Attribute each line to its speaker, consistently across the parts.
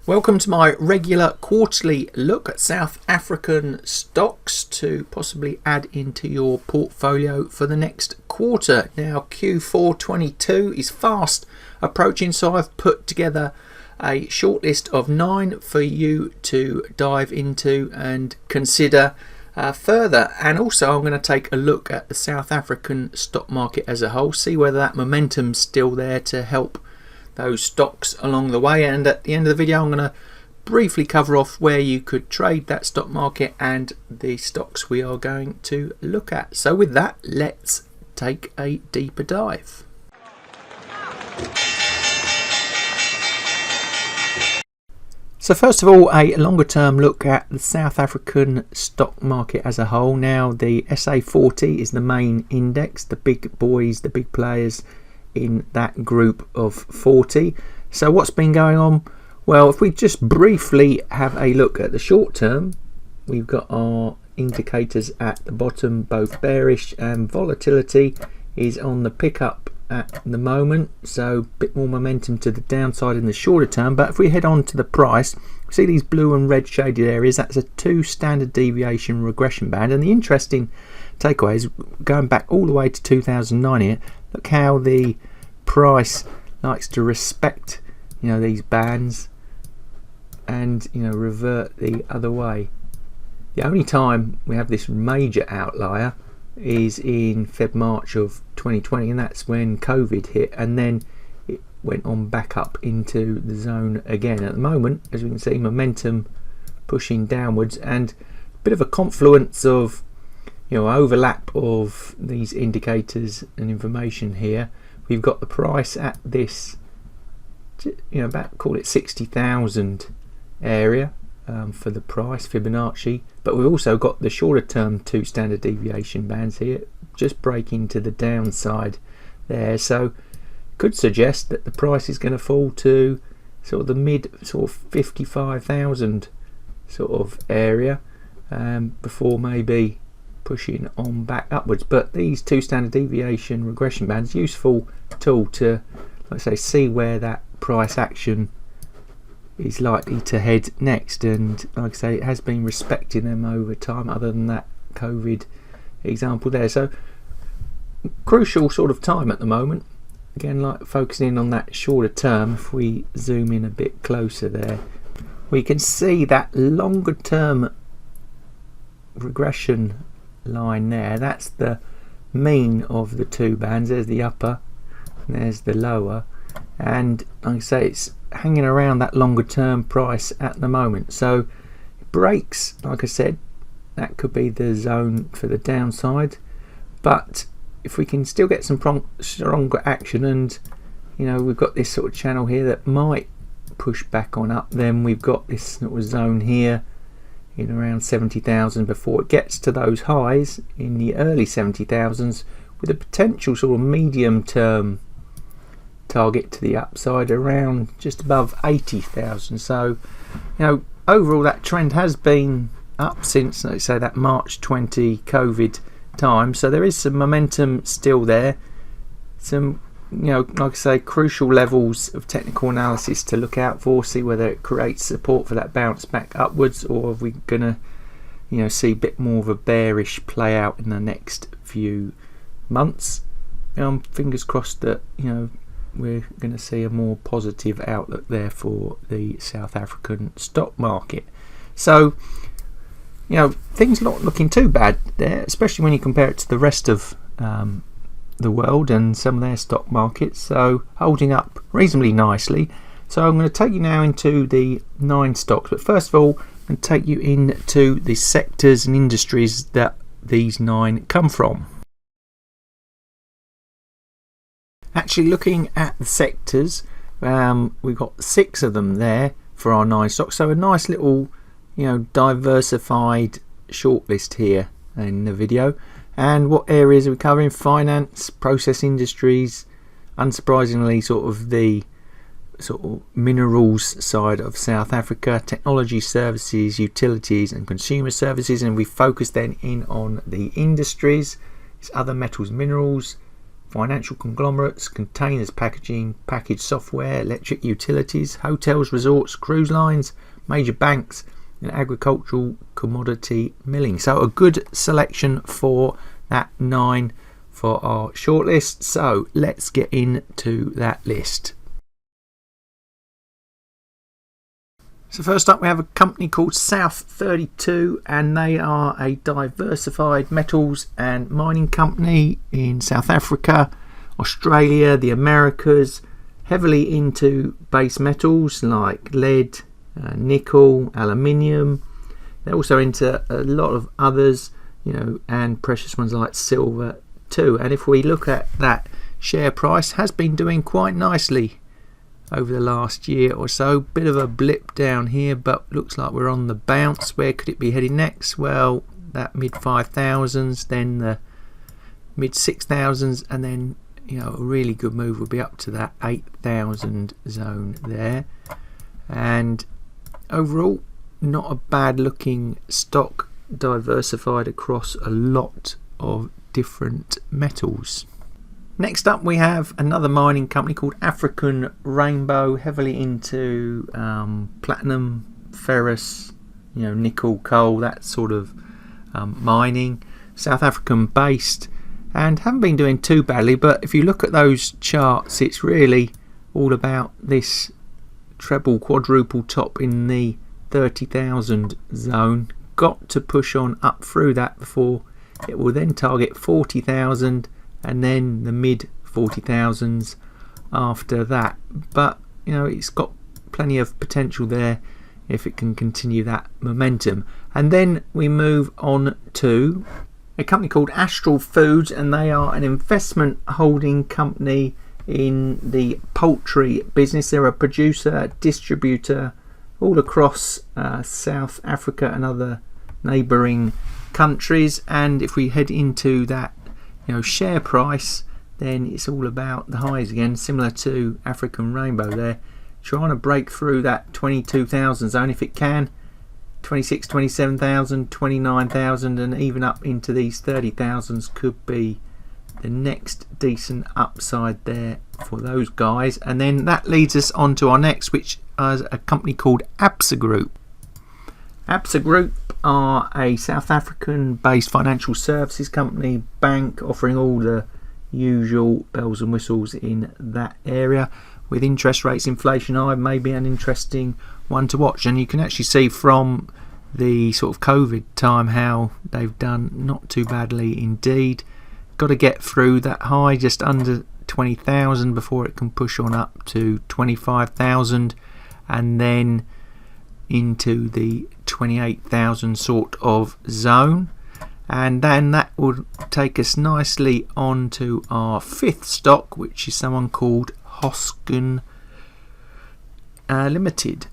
Speaker 1: Welcome to my regular quarterly look at South African stocks to possibly add into your portfolio for the next quarter. Now Q4 22 is fast approaching, so I've put together a short list of 9 for you to dive into and consider further. And also I'm going to take a look at the South African stock market as a whole, see whether that momentum's still there to help those stocks along the way. And at the end of the video I'm going to briefly cover off where you could trade that stock market and the stocks we are going to look at. So with that, let's take a deeper dive. So first of all, a longer term look at the South African stock market as a whole. Now the SA40 is the main index, the big boys, the big players in that group of 40. So what's been going on? Well, if we just briefly have a look at the short term, we've got our indicators at the bottom, both bearish and volatility is on the pickup at the moment, so a bit more momentum to the downside in the shorter term. But if we head on to the price, see these blue and red shaded areas, that's a 2 standard deviation regression band. And the interesting takeaway is going back all the way to 2009 here. Look how the price likes to respect, these bands and, revert the other way. The only time we have this major outlier is in March of 2020, and that's when COVID hit, and then it went on back up into the zone again. At the moment, as we can see, momentum pushing downwards and a bit of a confluence of overlap of these indicators and information here. We've got the price at this about, call it 60,000 area for the price Fibonacci, but we've also got the shorter term 2 standard deviation bands here just breaking to the downside there, so could suggest that the price is going to fall to sort of the mid 55,000 sort of area before maybe pushing on back upwards. But these 2 standard deviation regression bands, useful tool to, like I say, see where that price action is likely to head next. And like I say, it has been respecting them over time, other than that COVID example there. So crucial sort of time at the moment. Again, like focusing on that shorter term, if we zoom in a bit closer there, we can see that longer term regression line there. That's the mean of the 2 bands. There's the upper and there's the lower, and like I say, it's hanging around that longer term price at the moment. So it breaks, like I said, that could be the zone for the downside. But if we can still get some stronger action, and we've got this sort of channel here that might push back on up, then we've got this sort of zone here in around 70,000 before it gets to those highs in the early 70,000s, with a potential sort of medium term target to the upside around just above 80,000. So overall that trend has been up since, let's say, that March 20 COVID time. So there is some momentum still there, some like I say, crucial levels of technical analysis to look out for, see whether it creates support for that bounce back upwards, or are we gonna see a bit more of a bearish play out in the next few months. Fingers crossed that we're going to see a more positive outlook there for the South African stock market. So things not looking too bad there, especially when you compare it to the rest of the world and some of their stock markets. So holding up reasonably nicely. So I'm going to take you now into the 9 stocks, but first of all I'm going to take you into the sectors and industries that these 9 come from. Actually, looking at the sectors, we've got 6 of them there for our 9 stocks, so a nice little diversified shortlist here in the video. And what areas are we covering? Finance, process industries, unsurprisingly the minerals side of South Africa, technology services, utilities and consumer services. And we focus then in on the industries. It's other metals, minerals, financial conglomerates, containers packaging, packaged software, electric utilities, hotels, resorts, cruise lines, major banks, and agricultural commodity milling. So a good selection for that 9 for our shortlist. So let's get into that list. So first up we have a company called South 32, and they are a diversified metals and mining company in South Africa, Australia, the Americas, heavily into base metals like lead, nickel, aluminium. They're also into a lot of others, and precious ones like silver too. And if we look at that share price, has been doing quite nicely over the last year or so. Bit of a blip down here, but looks like we're on the bounce. Where could it be heading next? Well, that mid 5,000s, then the mid 6,000s, and then a really good move would be up to that 8,000 zone there. And overall, not a bad looking stock, diversified across a lot of different metals. Next up we have another mining company called African Rainbow, heavily into platinum, ferrous, nickel, coal, that sort of mining. South African based, and haven't been doing too badly, but if you look at those charts, it's really all about this treble, quadruple top in the 30,000 zone. Got to push on up through that before it will then target 40,000 and then the mid 40,000s after that. But it's got plenty of potential there if it can continue that momentum. And then we move on to a company called Astral Foods, and they are an investment holding company in the poultry business. They're a producer, distributor all across South Africa and other neighbouring countries. And if we head into that share price, then it's all about the highs again, similar to African Rainbow there, trying to break through that 22,000 zone if it can. 26, 27,000, 29,000, and even up into these 30,000s could be the next decent upside there for those guys. And then that leads us on to our next, which is a company called Absa Group. Absa Group are a South African based financial services company, bank, offering all the usual bells and whistles in that area. With interest rates, inflation high, maybe an interesting one to watch. And you can actually see from the sort of COVID time how they've done not too badly indeed. Got to get through that high just under 20,000 before it can push on up to 25,000, and then into the 28,000 sort of zone. And then that would take us nicely on to our fifth stock, which is someone called Hosken Limited.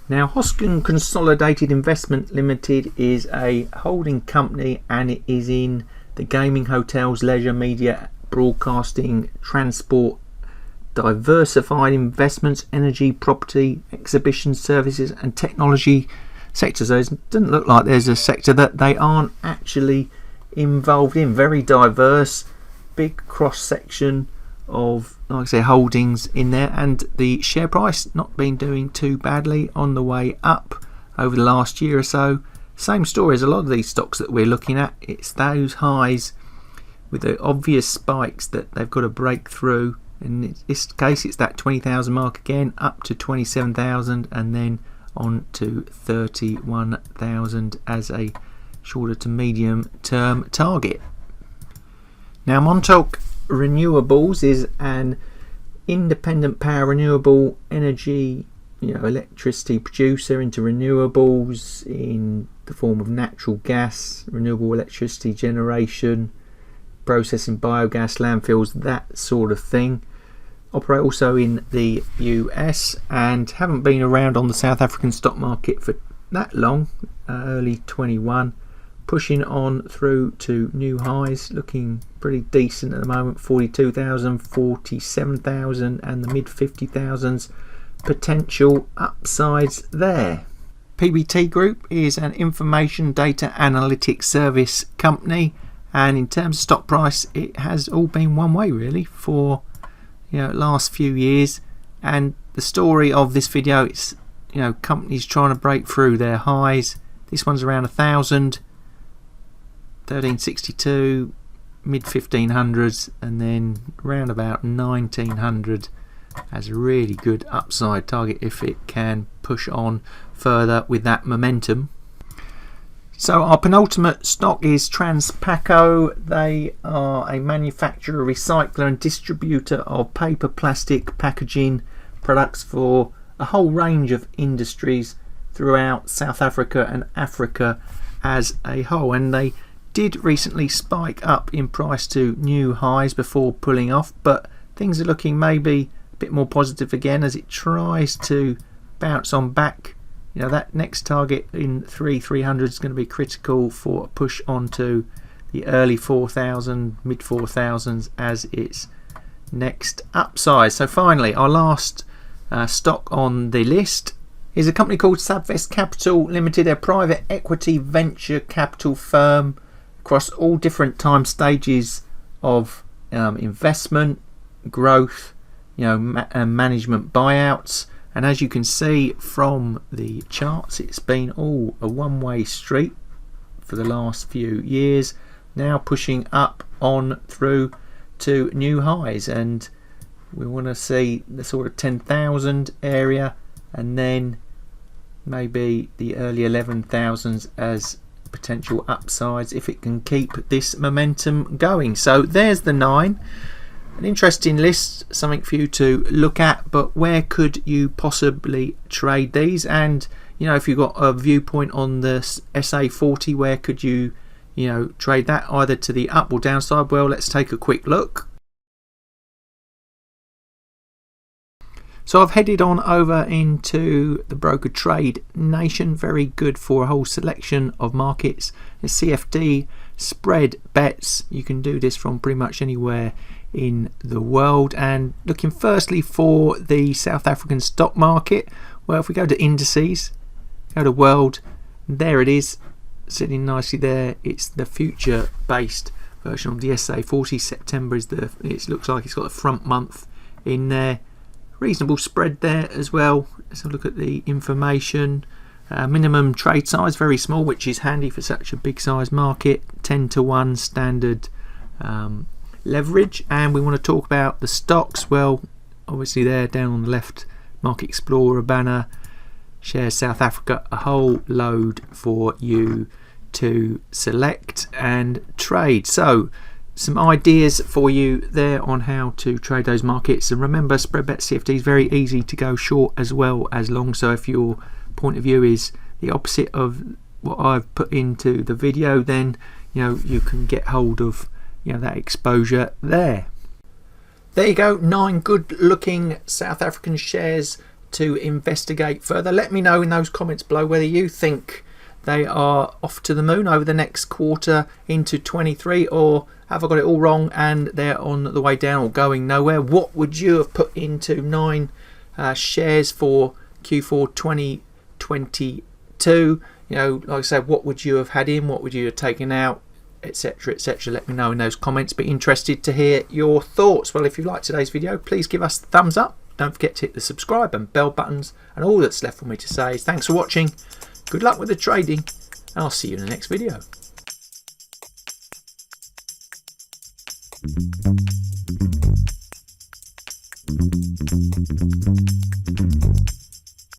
Speaker 1: Now, Hosken Consolidated Investment Limited is a holding company, and it is in the gaming, hotels, leisure, media, broadcasting, transport, diversified investments, energy, property, exhibition services and technology sectors. So it doesn't look like there's a sector that they aren't actually involved in. Very diverse, big cross section of, like I say, holdings in there. And the share price not been doing too badly, on the way up over the last year or so. Same story as a lot of these stocks that we're looking at. It's those highs with the obvious spikes that they've got to break through. In this case, it's that 20,000 mark again, up to 27,000, and then on to 31,000 as a shorter to medium term target. Now, Montauk Renewables is an independent power renewable energy, electricity producer into renewables in the form of natural gas, renewable electricity generation, processing biogas, landfills, that sort of thing. Operate also in the US and haven't been around on the South African stock market for that long, early 21, pushing on through to new highs, looking pretty decent at the moment. 42,000, 47,000 and the mid 50,000s, potential upsides there. PBT Group is an information data analytics service company, And in terms of stock price, it has all been one way really for last few years. And the story of this video is companies trying to break through their highs. This one's around 1,000, 1362, mid 1500s, and then around about 1900 as a really good upside target if it can push on further with that momentum. So our penultimate stock is Transpaco. They are a manufacturer, recycler and distributor of paper, plastic, packaging products for a whole range of industries throughout South Africa and Africa as a whole. And they did recently spike up in price to new highs before pulling off, but things are looking maybe a bit more positive again as it tries to bounce on back. That next target in 3,300 is going to be critical for a push onto the early 4,000, mid 4,000s as its next upside. So finally, our last stock on the list is a company called Subvest Capital Limited, a private equity venture capital firm across all different time stages of investment, growth, and management buyouts. And as you can see from the charts, it's been all a one-way street for the last few years, now pushing up on through to new highs. And we want to see the sort of 10,000 area and then maybe the early 11,000s as potential upsides if it can keep this momentum going. So there's the 9. An interesting list, something for you to look at, but where could you possibly trade these? And if you've got a viewpoint on the SA40, where could you trade that either to the up or downside? Well, let's take a quick look. So I've headed on over into the broker Trade Nation, very good for a whole selection of markets. The CFD spread bets, you can do this from pretty much anywhere in the world. And looking firstly for the South African stock market, well, if we go to Indices, go to World, there it is, sitting nicely there. It's the future based version of the SA40. September is it looks like it's got the front month in there. Reasonable spread there as well. Let's have a look at the information. Minimum trade size, very small, which is handy for such a big size market. 10-to-1 standard leverage. And we want to talk about the stocks. Well, obviously there down on the left, Market Explorer banner, shares South Africa, a whole load for you to select and trade. So some ideas for you there on how to trade those markets. And remember, spread bet CFD is very easy to go short as well as long. So if your point of view is the opposite of what I've put into the video, then you can get hold of that exposure there. There you go, 9 good looking South African shares to investigate further. Let me know in those comments below whether you think they are off to the moon over the next quarter into 23, or have I got it all wrong and they're on the way down or going nowhere? What would you have put into 9 shares for Q4 2022? Like I said, what would you have had in? What would you have taken out? Etc, etc. Let me know in those comments. Be interested to hear your thoughts. Well, if you liked today's video, please give us a thumbs up. Don't forget to hit the subscribe and bell buttons. And all that's left for me to say is thanks for watching. Good luck with the trading, and I'll see you in the next video.